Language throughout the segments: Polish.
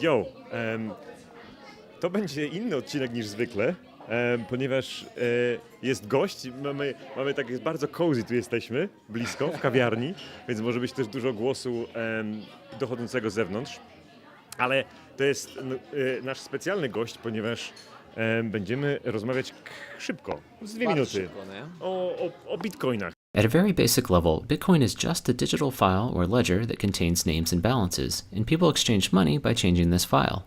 Yo, to będzie inny odcinek niż zwykle, ponieważ jest gość, mamy tak jest bardzo cozy, tu jesteśmy, blisko, w kawiarni, więc może być też dużo głosu dochodzącego z zewnątrz, ale to jest nasz specjalny gość, ponieważ będziemy rozmawiać szybko, z 2 minuty, Szybko, nie? o bitcoinach. At a very basic level, Bitcoin is just a digital file or ledger that contains names and balances, and people exchange money by changing this file.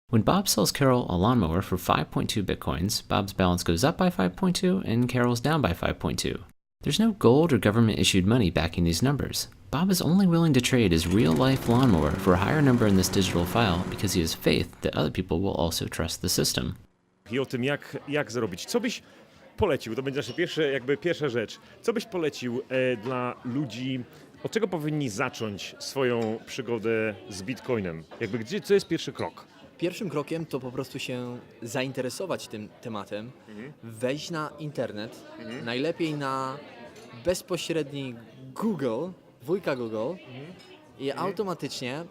When Bob sells Carol a lawnmower for 5.2 Bitcoins, Bob's balance goes up by 5.2 and Carol's down by 5.2. There's no gold or government-issued money backing these numbers. Bob is only willing to trade his real-life lawnmower for a higher number in this digital file because he has faith that other people will also trust the system. I o tym, jak zarobić. Co byś polecił? To będzie nasza pierwsza rzecz. Co byś polecił dla ludzi, od czego powinni zacząć swoją przygodę z Bitcoinem? Co jest pierwszy krok? Pierwszym krokiem to po prostu się zainteresować tym tematem, wejść na internet, najlepiej na bezpośredni Google, wujka Google i automatycznie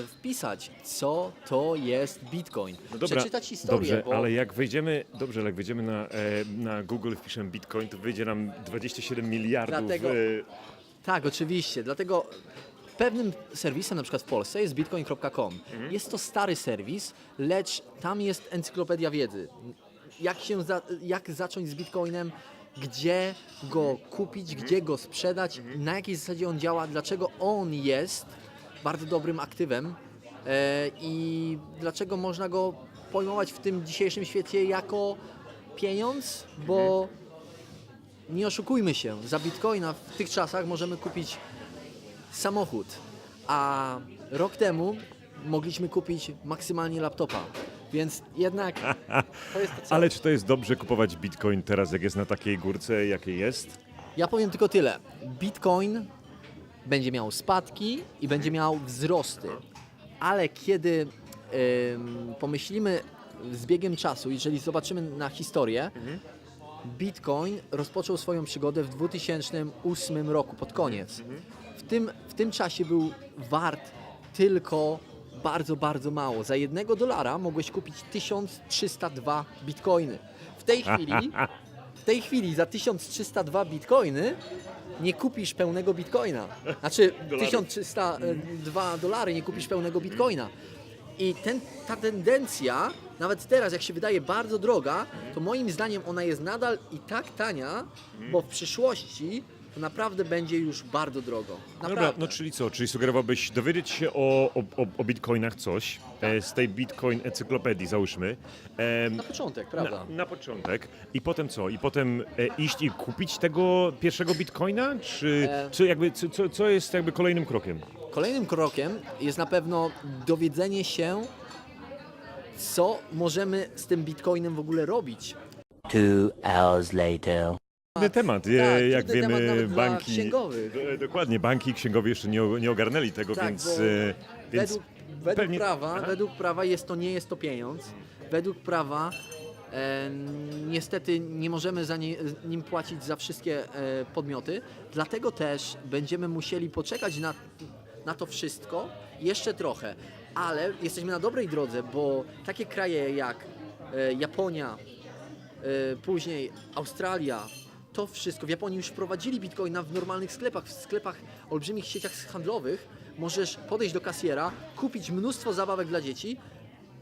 wpisać, co to jest Bitcoin. No dobra, Przeczytać historię. dobrze, ale jak wejdziemy na Google i wpiszemy Bitcoin, to wyjdzie nam 27 miliardów. Dlatego- Tak, oczywiście. Dlatego pewnym serwisem na przykład w Polsce jest bitcoin.com. Jest to stary serwis, lecz tam jest encyklopedia wiedzy. Jak zacząć z Bitcoinem, gdzie go kupić, gdzie go sprzedać, na jakiej zasadzie on działa, dlaczego on jest bardzo dobrym aktywem i dlaczego można go pojmować w tym dzisiejszym świecie jako pieniądz, bo nie oszukujmy się, za Bitcoina w tych czasach możemy kupić samochód, a rok temu mogliśmy kupić maksymalnie laptopa, więc jednak to jest to, co... Ale czy to jest dobrze kupować Bitcoin teraz, jak jest na takiej górce, jakiej jest? Ja powiem tylko tyle. Bitcoin będzie miał spadki i będzie miał wzrosty, ale kiedy pomyślimy z biegiem czasu, jeżeli zobaczymy na historię, Bitcoin rozpoczął swoją przygodę w 2008 roku, pod koniec. W tym czasie był wart tylko bardzo, bardzo mało. Za $1 mogłeś kupić 1302 bitcoiny. W tej chwili za 1302 bitcoiny nie kupisz pełnego bitcoina. Znaczy $1302 nie kupisz pełnego bitcoina. I ta tendencja, nawet teraz jak się wydaje bardzo droga, to moim zdaniem ona jest nadal i tak tania, bo w przyszłości to naprawdę będzie już bardzo drogo. Naprawdę. Dobra, no czyli co? Czyli sugerowałbyś dowiedzieć się o bitcoinach coś z tej Bitcoin encyklopedii, załóżmy. Na początek, prawda? Na początek. I potem co? I potem iść i kupić tego pierwszego bitcoina? Co jest jakby kolejnym krokiem? Kolejnym krokiem jest na pewno dowiedzenie się, co możemy z tym bitcoinem w ogóle robić. 2 hours later. Trudny temat, Tak, jak trudny temat wiemy, nawet dla banki. księgowych. Dokładnie, banki i księgowie jeszcze nie ogarnęli tego, Tak, więc. bo Więc pewnie- według prawa nie jest to pieniądz. Według prawa niestety nie możemy nim płacić za wszystkie podmioty, dlatego też będziemy musieli poczekać na to wszystko jeszcze trochę, ale jesteśmy na dobrej drodze, bo takie kraje jak Japonia, później Australia, to wszystko. W Japonii już wprowadzili bitcoina w normalnych sklepach, w sklepach, olbrzymich sieciach handlowych. Możesz podejść do kasjera, kupić mnóstwo zabawek dla dzieci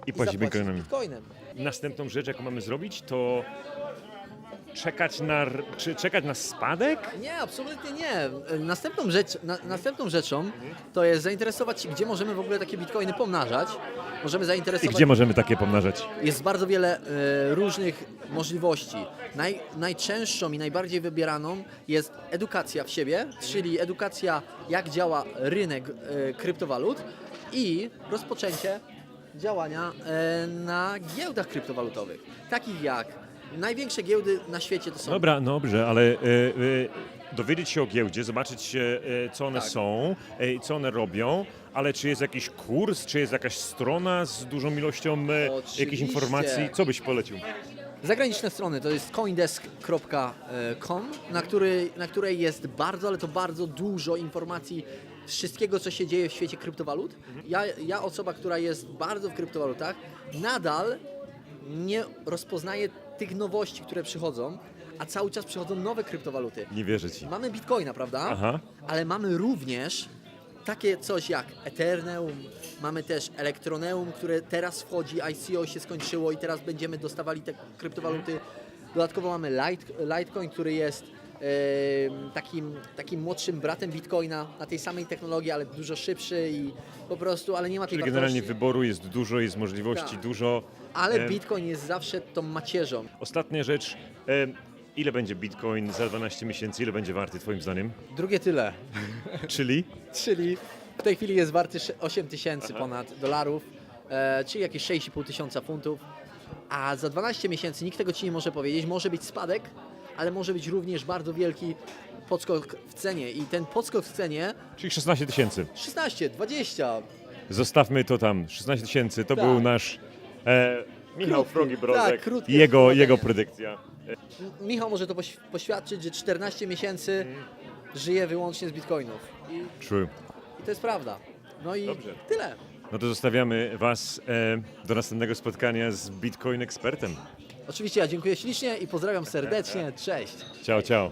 i płacić zapłacić bitcoinami. bitcoinem. Następną rzecz, jaką mamy zrobić, to czekać na spadek? Nie, absolutnie nie. Następną rzeczą to jest zainteresować się, gdzie możemy w ogóle takie bitcoiny pomnażać. Możemy I zainteresować... gdzie możemy takie pomnażać? Jest bardzo wiele różnych możliwości. Najczęstszą i najbardziej wybieraną jest edukacja w siebie, czyli edukacja, jak działa rynek kryptowalut i rozpoczęcie działania na giełdach kryptowalutowych, takich jak największe giełdy na świecie to są... Dobra, dobrze, ale dowiedzieć się o giełdzie, zobaczyć co one Tak. są, co one robią, ale czy jest jakiś kurs, czy jest jakaś strona z dużą ilością jakichś Oczywiście. informacji? Co byś polecił? Zagraniczne strony to jest coindesk.com, na której jest bardzo, ale to bardzo dużo informacji wszystkiego, co się dzieje w świecie kryptowalut. Ja osoba, która jest bardzo w kryptowalutach, nadal nie rozpoznaje tych nowości, które przychodzą, a cały czas przychodzą nowe kryptowaluty. Nie wierzę ci. Mamy Bitcoina, prawda? Aha. Ale mamy również takie coś jak Ethereum, mamy też Elektroneum, które teraz wchodzi, ICO się skończyło i teraz będziemy dostawali te kryptowaluty. Dodatkowo mamy Litecoin, który jest takim młodszym bratem Bitcoina na tej samej technologii, ale dużo szybszy i po prostu, ale nie ma tej Czyli wartości. generalnie wyboru jest dużo, jest możliwości Tak. dużo. Ale Bitcoin jest zawsze tą macierzą. Ostatnia rzecz. Ile będzie Bitcoin za 12 miesięcy? Ile będzie warty twoim zdaniem? Drugie tyle. Czyli? Czyli w tej chwili jest warty 8 tysięcy ponad dolarów, czyli jakieś 6,5 tysiąca funtów, a za 12 miesięcy nikt tego Ci nie może powiedzieć, może być spadek, ale może być również bardzo wielki podskok w cenie i ten podskok w cenie Czyli 16 tysięcy. 16, 20, Zostawmy to tam. 16 tysięcy to Tak. był nasz Michał Krótki, Frogi Brodek tak, krótkie i jego wprowadzenie. predykcja. Michał może to poświadczyć, że 14 miesięcy żyje wyłącznie z bitcoinów True. i to jest prawda. No i Dobrze. tyle. No to zostawiamy Was do następnego spotkania z Bitcoin ekspertem. Oczywiście ja dziękuję ślicznie i pozdrawiam serdecznie. Cześć. Ciao, ciao.